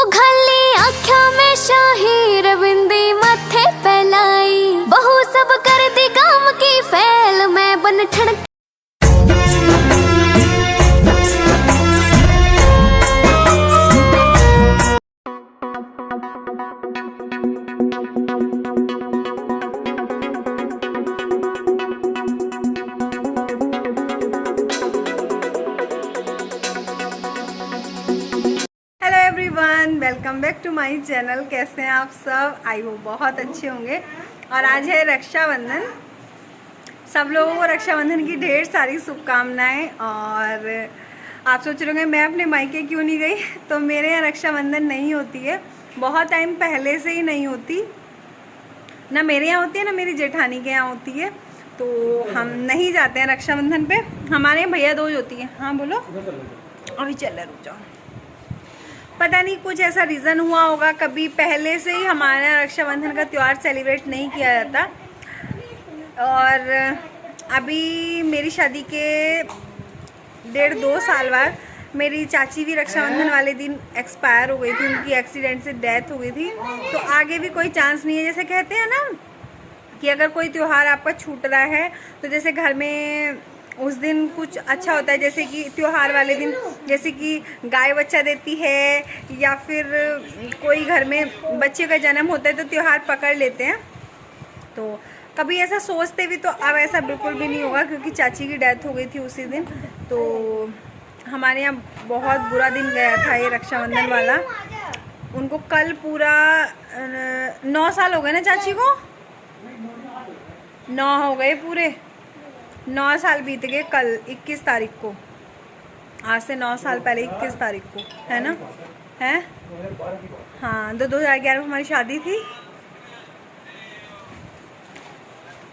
घली आख्या में शाही बिंदी मथे फैलाई, बहु सब कर दी काम की फैल मैं बन ठण। Welcome back to my channel. कैसे हैं आप सब? आई होप बहुत अच्छे होंगे। और आज है रक्षाबंधन। सब लोगों को रक्षाबंधन की ढेर सारी शुभकामनाएं। और आप सोच रहे होंगे मैं अपने मायके क्यों नहीं गई। तो मेरे यहाँ रक्षाबंधन नहीं होती है, बहुत टाइम पहले से ही नहीं होती। ना मेरे यहाँ होती है ना मेरी जेठानी के यहाँ होती है, तो हम नहीं जाते हैं रक्षाबंधन पे। हमारे यहाँ भैया दूज होती है। हाँ बोलो। अभी चल रहा, रुक जाओ। पता नहीं कुछ ऐसा रीज़न हुआ होगा, कभी पहले से ही हमारे यहाँ रक्षाबंधन का त्यौहार सेलिब्रेट नहीं किया जाता। और अभी मेरी शादी के 1.5-2 साल बाद मेरी चाची भी रक्षाबंधन वाले दिन एक्सपायर हो गई थी, उनकी एक्सीडेंट से डेथ हो गई थी। तो आगे भी कोई चांस नहीं है। जैसे कहते हैं ना कि अगर कोई त्यौहार आपका छूट रहा है, तो जैसे घर में उस दिन कुछ अच्छा होता है, जैसे कि त्यौहार वाले दिन जैसे कि गाय बच्चा देती है, या फिर कोई घर में बच्चे का जन्म होता है तो त्यौहार पकड़ लेते हैं। तो कभी ऐसा सोचते भी, तो अब ऐसा बिल्कुल भी नहीं होगा, क्योंकि चाची की डेथ हो गई थी उसी दिन। तो हमारे यहाँ बहुत बुरा दिन गया था ये रक्षाबंधन वाला। उनको कल पूरा 9 साल हो गए ना चाची को, 9 हो गए पूरे। 9 साल बीत गए कल 21 तारीख को। आज से 9 साल पहले 21 तारीख को, है ना? है हाँ, 2011 में हमारी शादी थी।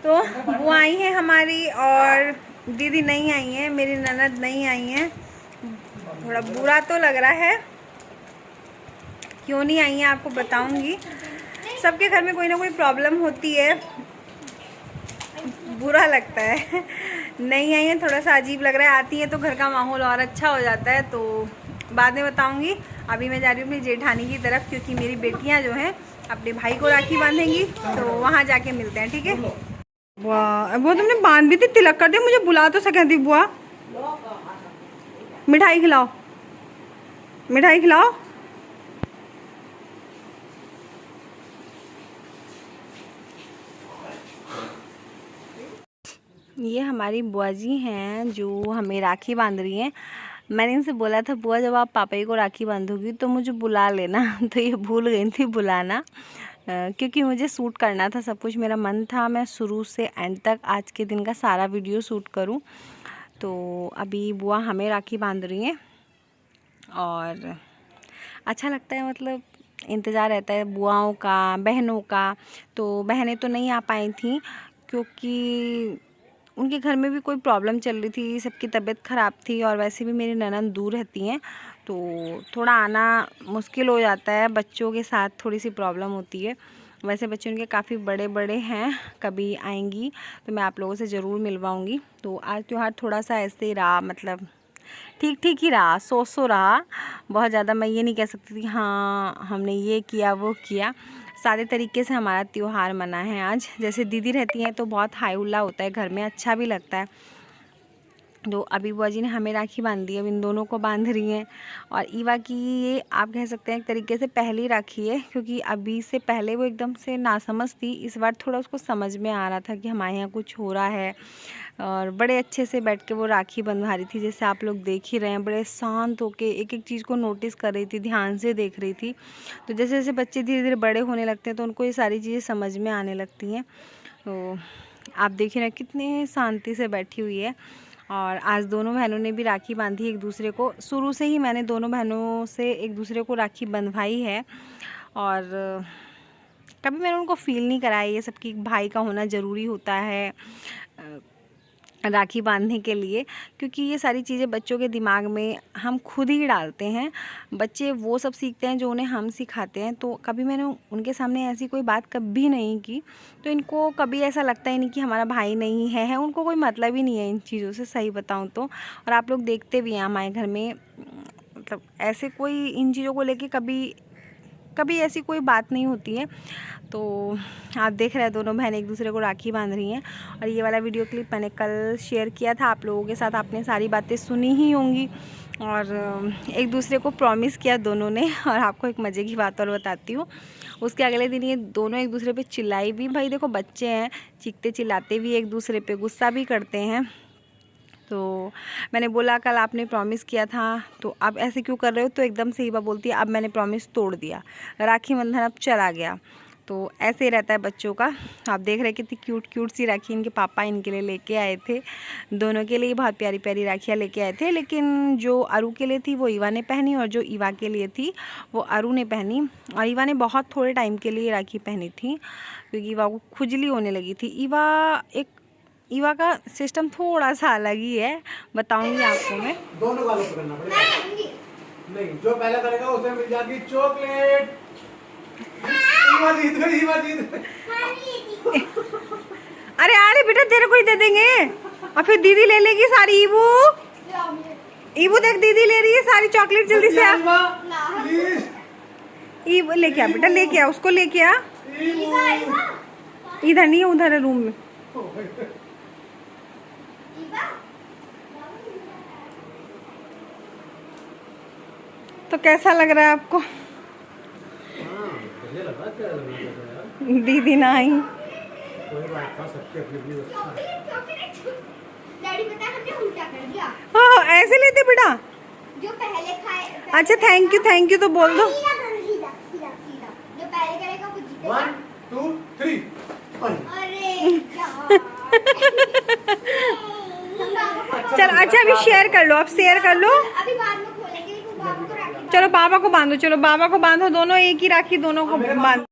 तो वो आई हैं हमारी, और दीदी नहीं आई हैं, मेरी ननद नहीं आई हैं। थोड़ा बुरा तो लग रहा है, क्यों नहीं आई हैं आपको बताऊंगी। सबके घर में कोई ना कोई प्रॉब्लम होती है, बुरा लगता है। नहीं आई है, थोड़ा सा अजीब लग रहा है। आती है तो घर का माहौल और अच्छा हो जाता है, तो बाद में बताऊंगी। अभी मैं जा रही हूँ अपनी जेठानी की तरफ, क्योंकि मेरी बेटियाँ जो हैं अपने भाई को राखी बांधेंगी, तो वहाँ जाके मिलते हैं, ठीक है? वाह, वो तुमने बांध भी थी, तिलक कर दिया। मुझे बुला तो सके थी बुआ। मिठाई खिलाओ, मिठाई खिलाओ। ये हमारी बुआ जी हैं जो हमें राखी बांध रही हैं। मैंने इनसे बोला था बुआ जब आप पापा जी को राखी बांधोगी तो मुझे बुला लेना। तो ये भूल गई थी बुलाना, क्योंकि मुझे शूट करना था सब कुछ। मेरा मन था मैं शुरू से एंड तक आज के दिन का सारा वीडियो शूट करूं। तो अभी बुआ हमें राखी बांध रही हैं और अच्छा लगता है, मतलब इंतज़ार रहता है बुआओं का, बहनों का। तो बहनें तो नहीं आ पाई थी, क्योंकि उनके घर में भी कोई प्रॉब्लम चल रही थी, सबकी तबीयत ख़राब थी। और वैसे भी मेरी ननद दूर रहती हैं, तो थोड़ा आना मुश्किल हो जाता है। बच्चों के साथ थोड़ी सी प्रॉब्लम होती है। वैसे बच्चे उनके काफ़ी बड़े बड़े हैं, कभी आएंगी तो मैं आप लोगों से ज़रूर मिलवाऊंगी। तो आज त्यौहार थोड़ा सा ऐसे ही रहा, मतलब ठीक ठीक ही रहा, सो रहा। बहुत ज़्यादा मैं ये नहीं कह सकती थी हाँ हमने ये किया वो किया। सादे तरीके से हमारा त्यौहार मना है आज। जैसे दीदी रहती हैं तो बहुत हाई हुल्ला होता है घर में, अच्छा भी लगता है। तो अभी बुआ जी ने हमें राखी बांध दी, अब इन दोनों को बांध रही हैं। और ईवा की ये आप कह सकते हैं एक तरीके से पहली राखी है, क्योंकि अभी से पहले वो एकदम से नासमझ थी। इस बार थोड़ा उसको समझ में आ रहा था कि हमारे यहाँ कुछ हो रहा है, और बड़े अच्छे से बैठ के वो राखी बंधवा रही थी। जैसे आप लोग देख ही रहे हैं, बड़े शांत होके एक एक चीज़ को नोटिस कर रही थी, ध्यान से देख रही थी। तो जैसे जैसे बच्चे धीरे धीरे बड़े होने लगते हैं तो उनको ये सारी चीज़ें समझ में आने लगती हैं। तो आप देख ही रहे कितने शांति से बैठी हुई है। और आज दोनों बहनों ने भी राखी बांधी एक दूसरे को। शुरू से ही मैंने दोनों बहनों से एक दूसरे को राखी बंधवाई है, और कभी मैंने उनको फील नहीं कराया ये सब कि भाई का होना ज़रूरी होता है राखी बांधने के लिए, क्योंकि ये सारी चीज़ें बच्चों के दिमाग में हम खुद ही डालते हैं। बच्चे वो सब सीखते हैं जो उन्हें हम सिखाते हैं। तो कभी मैंने उनके सामने ऐसी कोई बात कभी नहीं की, तो इनको कभी ऐसा लगता ही नहीं कि हमारा भाई नहीं है। उनको कोई मतलब ही नहीं है इन चीज़ों से, सही बताऊँ तो। और आप लोग देखते भी हैं हमारे घर में, मतलब ऐसे कोई इन चीज़ों को लेके कभी कभी ऐसी कोई बात नहीं होती है। तो आप देख रहे हैं दोनों बहनें एक दूसरे को राखी बांध रही हैं। और ये वाला वीडियो क्लिप मैंने कल शेयर किया था आप लोगों के साथ, आपने सारी बातें सुनी ही होंगी और एक दूसरे को प्रॉमिस किया दोनों ने। और आपको एक मज़े की बात और बताती हूँ, उसके अगले दिन ये दोनों एक दूसरे पे चिल्लाई भी। भाई देखो बच्चे हैं, चीखते चिल्लाते भी एक दूसरे पे, गुस्सा भी करते हैं। तो मैंने बोला कल आपने प्रॉमिस किया था तो आप ऐसे क्यों कर रहे हो, तो एकदम से ईवा बोलती है अब मैंने प्रॉमिस तोड़ दिया, राखी बंधन अब चला गया। तो ऐसे ही रहता है बच्चों का। आप देख रहे हैं कितनी क्यूट क्यूट सी राखी इनके पापा इनके लिए लेके आए थे। दोनों के लिए बहुत प्यारी प्यारी राखियाँ लेके आए थे, लेकिन जो अरु के लिए थी वो ईवा ने पहनी और जो ईवा के लिए थी वो अरु ने पहनी। और ईवा ने बहुत थोड़े टाइम के लिए राखी पहनी थी क्योंकि ईवा को खुजली होने लगी थी। ईवा का सिस्टम थोड़ा सा अलग ही है, बताऊंगी आपको मैं। दोनों गालों पकड़ना पड़ेगा। नहीं, जो पहला करेगा उसे मिल जाती चॉकलेट। ईवा जीत गई, ईवा जीत गई। अरे अरे बेटा तेरे को ही दे देंगे और फिर दीदी ले लेगी सारी। ईवू देख दीदी ले रही है सारी चॉकलेट, जल्दी से आ। ईवू लेके आ बेटा, लेके आ उसको, लेके आ। इधर नहीं है, उधर है रूम में। तो कैसा लग रहा है आपको? दीदी ना आई। हाँ ऐसे लेते बेटा, जो पहले खाए। अच्छा थैंक यू तो बोल दो। सीधा जो पहले करेगा वो जीतेगा। 1 2 3 अरे चल अच्छा अभी शेयर कर लो, अब शेयर कर लो। अभी बाद में खोलेंगे, तो बाबू को राखी चलो बाबा को बांधो, चलो बाबा को बांधो, दोनों एक ही राखी दोनों को बांध।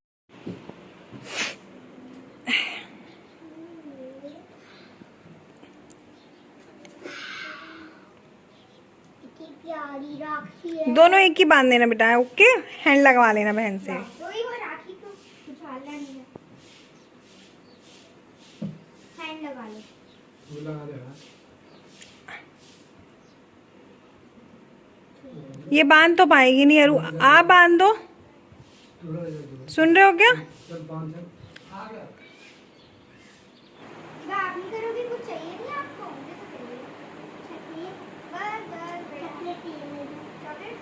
प्यारी राखी है। दोनों एक ही बांध देना बेटा, ओके। हैंड लगवा लेना बहन से। वही वो राखी को उछालना नहीं है, हैंड लगा लो। लगा देना। ये बांध तो पाएगी नहीं अरु, आप बांध दो। सुन रहे हो क्या? चल 5 है। आ गया। आप नहीं करोगे, कुछ चाहिए नहीं आपको? मुझे तो चाहिए चाहिए, बस चॉकलेट चाहिए, चॉकलेट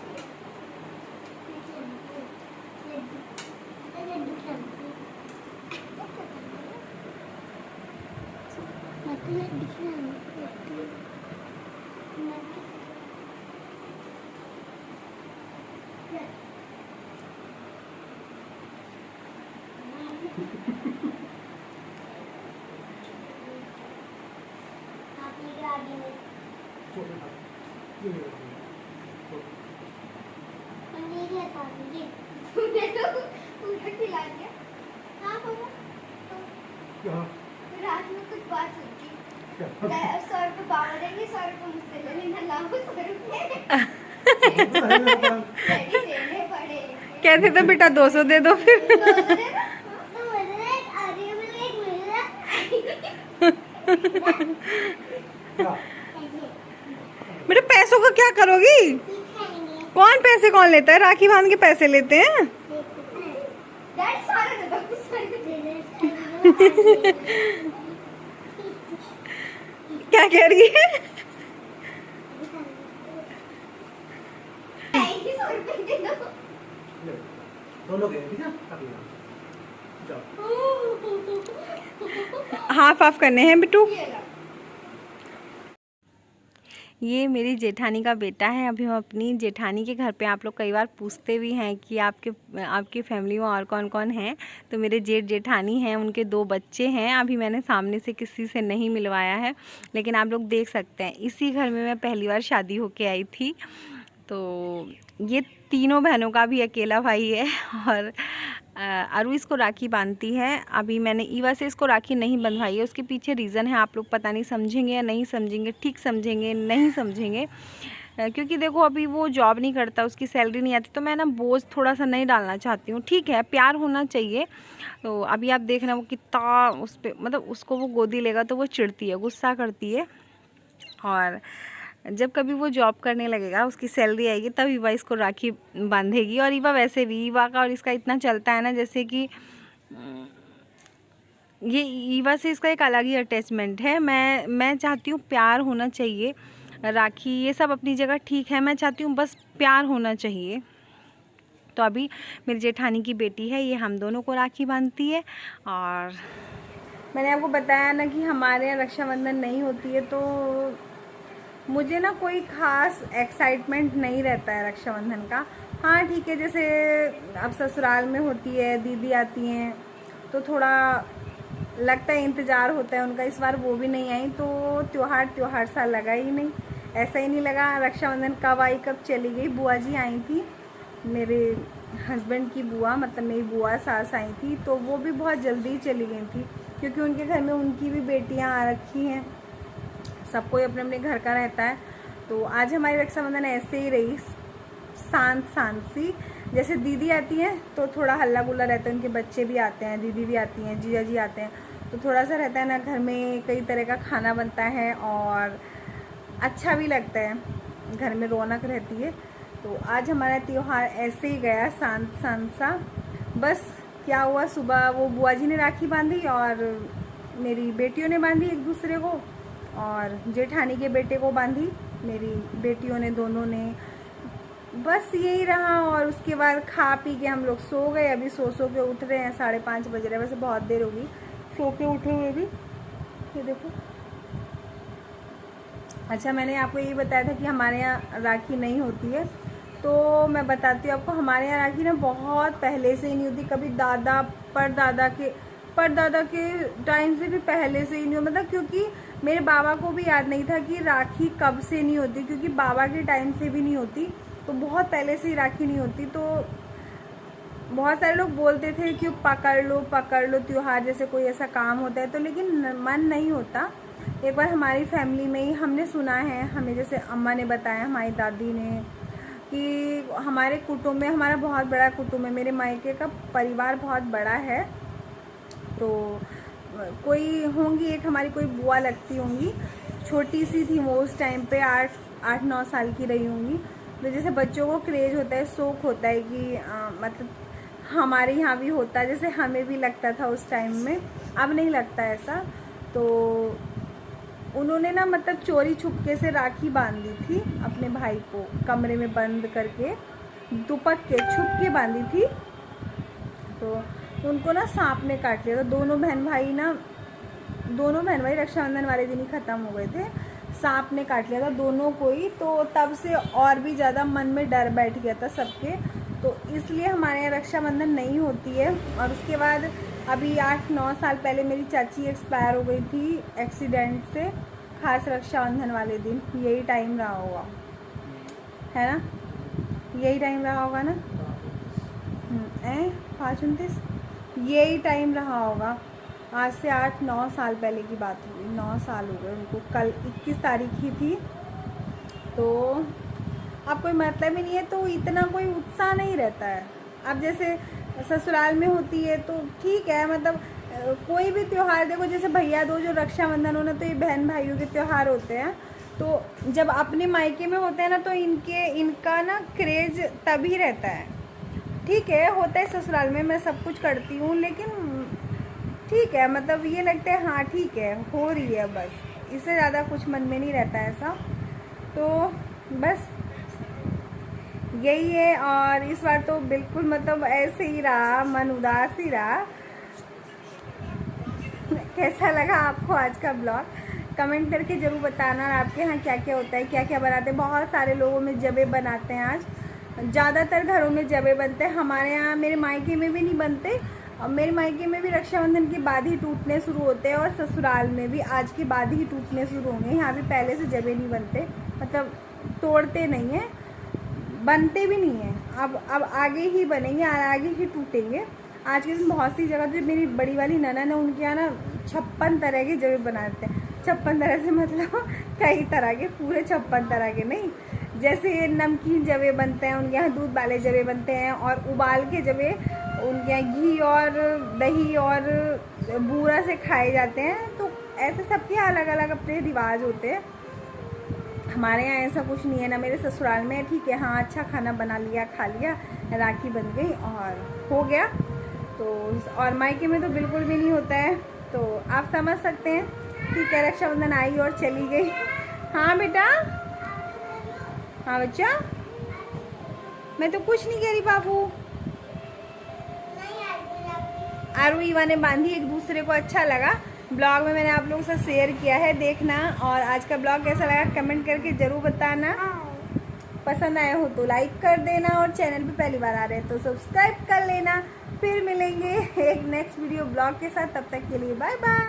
खिला दिया। हाँ बोलो। रात में कुछ बात हुई थी, 100 रुपये बाबा देंगे, 100 रुपये मुझसे ले लेना, लाओ 100 रुपये देने पड़े। कहते तो बेटा 200 दे दो फिर। बेटा पैसों का क्या करोगी? कौन पैसे कौन लेता है? राखी बांध के पैसे लेते हैं। क्या कह रही है? दोनों के ठीक है, हाफ हाफ करने हैं बिट्टू। ये मेरी जेठानी का बेटा है। अभी हम अपनी जेठानी के घर पे, आप लोग कई बार पूछते भी हैं कि आपकी फैमिली में और कौन कौन है, तो मेरे जेठानी हैं, उनके 2 बच्चे हैं। अभी मैंने सामने से किसी से नहीं मिलवाया है, लेकिन आप लोग देख सकते हैं इसी घर में मैं पहली बार शादी होके आई थी। तो ये तीनों बहनों का भी अकेला भाई है और अरु इसको राखी बांधती है। अभी मैंने ईवा से इसको राखी नहीं बंधवाई है, उसके पीछे रीज़न है, आप लोग पता नहीं समझेंगे या नहीं समझेंगे, ठीक समझेंगे नहीं समझेंगे। क्योंकि देखो अभी वो जॉब नहीं करता, उसकी सैलरी नहीं आती, तो मैं ना बोझ थोड़ा सा नहीं डालना चाहती हूँ। ठीक है प्यार होना चाहिए। तो अभी आप देख रहे हैं वो कितना उस पर, मतलब उसको वो गोदी लेगा तो वो चिढ़ती है, गुस्सा करती है। और जब कभी वो जॉब करने लगेगा, उसकी सैलरी आएगी, तब ईवा इसको राखी बांधेगी। और ईवा वैसे भी, ईवा का और इसका इतना चलता है ना, जैसे कि ये ईवा से इसका एक अलग ही अटैचमेंट है। मैं चाहती हूँ प्यार होना चाहिए। राखी ये सब अपनी जगह ठीक है, मैं चाहती हूँ बस प्यार होना चाहिए। तो अभी मेरी जेठानी की बेटी है, ये हम दोनों को राखी बांधती है। और मैंने आपको बताया ना कि हमारे यहाँ रक्षाबंधन नहीं होती है, तो मुझे ना कोई ख़ास एक्साइटमेंट नहीं रहता है रक्षाबंधन का। हाँ ठीक है, जैसे अब ससुराल में होती है, दीदी आती हैं, तो थोड़ा लगता है, इंतज़ार होता है उनका। इस बार वो भी नहीं आई, तो त्योहार सा लगा ही नहीं, ऐसा ही नहीं लगा रक्षाबंधन कब आई कब चली गई। बुआ जी आई थी, मेरे हस्बैंड की बुआ, मतलब मेरी बुआ सास आई थी, तो वो भी बहुत जल्दी ही चली गई थी, क्योंकि उनके घर में उनकी भी बेटियां आ रखी हैं, सब कोई अपने अपने घर का रहता है। तो आज हमारी रक्षाबंधन ऐसे ही रही, शांत सी। जैसे दीदी आती हैं तो थोड़ा हल्ला गुल्ला रहता है, उनके बच्चे भी आते हैं, दीदी भी आती हैं, जीजा जी आते हैं, तो थोड़ा सा रहता है ना, घर में कई तरह का खाना बनता है और अच्छा भी लगता है, घर में रौनक रहती है। तो आज हमारा त्यौहार ऐसे ही गया, शांत सा। बस क्या हुआ, सुबह वो बुआ जी ने राखी बांधी और मेरी बेटियों ने बांधी एक दूसरे को, और जेठानी के बेटे को बांधी मेरी बेटियों ने, दोनों ने। बस यही रहा। और उसके बाद खा पी के हम लोग सो गए। अभी सो के उठ रहे हैं, 5:30 बज रहे हैं, वैसे बहुत देर होगी सो के उठे हुए भी। ये देखो, अच्छा मैंने आपको यही बताया था कि हमारे यहाँ राखी नहीं होती है, तो मैं बताती हूँ आपको। हमारे यहाँ राखी ना बहुत पहले से ही नहीं होती, कभी दादा परदादा के टाइम से भी पहले से ही नहीं हो, मतलब क्योंकि मेरे बाबा को भी याद नहीं था कि राखी कब से नहीं होती, क्योंकि बाबा के टाइम से भी नहीं होती, तो बहुत पहले से ही राखी नहीं होती। तो बहुत सारे लोग बोलते थे कि पकड़ लो त्योहार, जैसे कोई ऐसा काम होता है तो, लेकिन मन नहीं होता। एक बार हमारी फैमिली में ही हमने सुना है, हमें जैसे अम्मा ने बताया, हमारी दादी ने, कि हमारे कुटुंब में, हमारा बहुत बड़ा कुटुंब है, मेरे मायके का परिवार बहुत बड़ा है, तो कोई होंगी, एक हमारी कोई बुआ लगती होंगी, छोटी सी थी वो उस टाइम पे, 8-9 साल की रही होंगी। तो जैसे बच्चों को क्रेज होता है, शौक होता है कि मतलब हमारे यहाँ भी होता है, जैसे हमें भी लगता था उस टाइम में, अब नहीं लगता ऐसा। तो उन्होंने ना मतलब चोरी छुपके से राखी बांधी थी अपने भाई को, कमरे में बंद करके, दुपक के छुप के बांधी थी। तो उनको ना सांप ने काट लिया था। दोनों बहन भाई रक्षाबंधन वाले दिन ही ख़त्म हो गए थे, सांप ने काट लिया था दोनों को ही। तो तब से और भी ज़्यादा मन में डर बैठ गया था सबके, तो इसलिए हमारे यहाँ रक्षाबंधन नहीं होती है। और उसके बाद अभी 8-9 साल पहले मेरी चाची एक्सपायर हो गई थी एक्सीडेंट से, खास रक्षाबंधन वाले दिन। यही टाइम रहा होगा, है ना, यही टाइम रहा होगा ना, 5-29 यही टाइम रहा होगा। आज से 8-9 साल पहले की बात हुई, 9 साल हो गए उनको। कल 21 तारीख ही थी। तो अब कोई मतलब ही नहीं है, तो इतना कोई उत्साह नहीं रहता है। अब जैसे ससुराल में होती है तो ठीक है, मतलब कोई भी त्यौहार देखो, जैसे भैया दूज जो रक्षाबंधन हो ना, तो ये बहन भाइयों के त्यौहार होते हैं। तो जब अपने मायके में होते हैं ना, तो इनका ना क्रेज तभी रहता है। ठीक है, होता है ससुराल में, मैं सब कुछ करती हूँ, लेकिन ठीक है, मतलब ये लगता है हाँ ठीक है, हो रही है, बस इससे ज़्यादा कुछ मन में नहीं रहता ऐसा। तो बस यही है। और इस बार तो बिल्कुल मतलब ऐसे ही रहा, मन उदास ही रहा। कैसा लगा आपको आज का ब्लॉग, कमेंट करके ज़रूर बताना। और आपके यहाँ क्या क्या होता है, क्या क्या बनाते हैं। बहुत सारे लोगों में जबे बनाते हैं, आज ज़्यादातर घरों में जबे बनते हैं। हमारे यहाँ, मेरे मायके में भी नहीं बनते, और मेरे मायके में भी रक्षाबंधन के बाद ही टूटने शुरू होते हैं, और ससुराल में भी आज के बाद ही टूटने शुरू होंगे। यहाँ भी पहले से जबे नहीं बनते, मतलब तोड़ते नहीं हैं, बनते भी नहीं हैं। अब आगे ही बनेंगे और आगे ही टूटेंगे। आज के दिन बहुत सी जगह, जो मेरी बड़ी वाली ननद है, उनके यहाँ ना 56 तरह के जबे बनाते हैं। 56 तरह से मतलब कई तरह के, पूरे 56 तरह के नहीं। जैसे नमकीन जबे बनते हैं, उनके यहाँ दूध वाले जबे बनते हैं, और उबाल के जबे उनके यहाँ घी और दही और बूरा से खाए जाते हैं। तो ऐसे सबके अलग अलग अपने रिवाज होते हैं। हमारे यहाँ ऐसा कुछ नहीं है, ना मेरे ससुराल में। ठीक है, हाँ अच्छा खाना बना लिया, खा लिया, राखी बन गई और हो गया। तो और मायके में तो बिल्कुल भी नहीं होता है। तो आप समझ सकते हैं। ठीक है, रक्षाबंधन आई और चली गई। हाँ बेटा, हाँ बच्चा, मैं तो कुछ नहीं कह रही बाबू। आरू ईवा ने बांधी एक दूसरे को, अच्छा लगा। ब्लॉग में मैंने आप लोगों से शेयर किया है, देखना। और आज का ब्लॉग कैसा लगा कमेंट करके ज़रूर बताना। पसंद आया हो तो लाइक कर देना और चैनल पे पहली बार आ रहे हैं तो सब्सक्राइब कर लेना। फिर मिलेंगे एक नेक्स्ट वीडियो ब्लॉग के साथ, तब तक के लिए बाय बाय।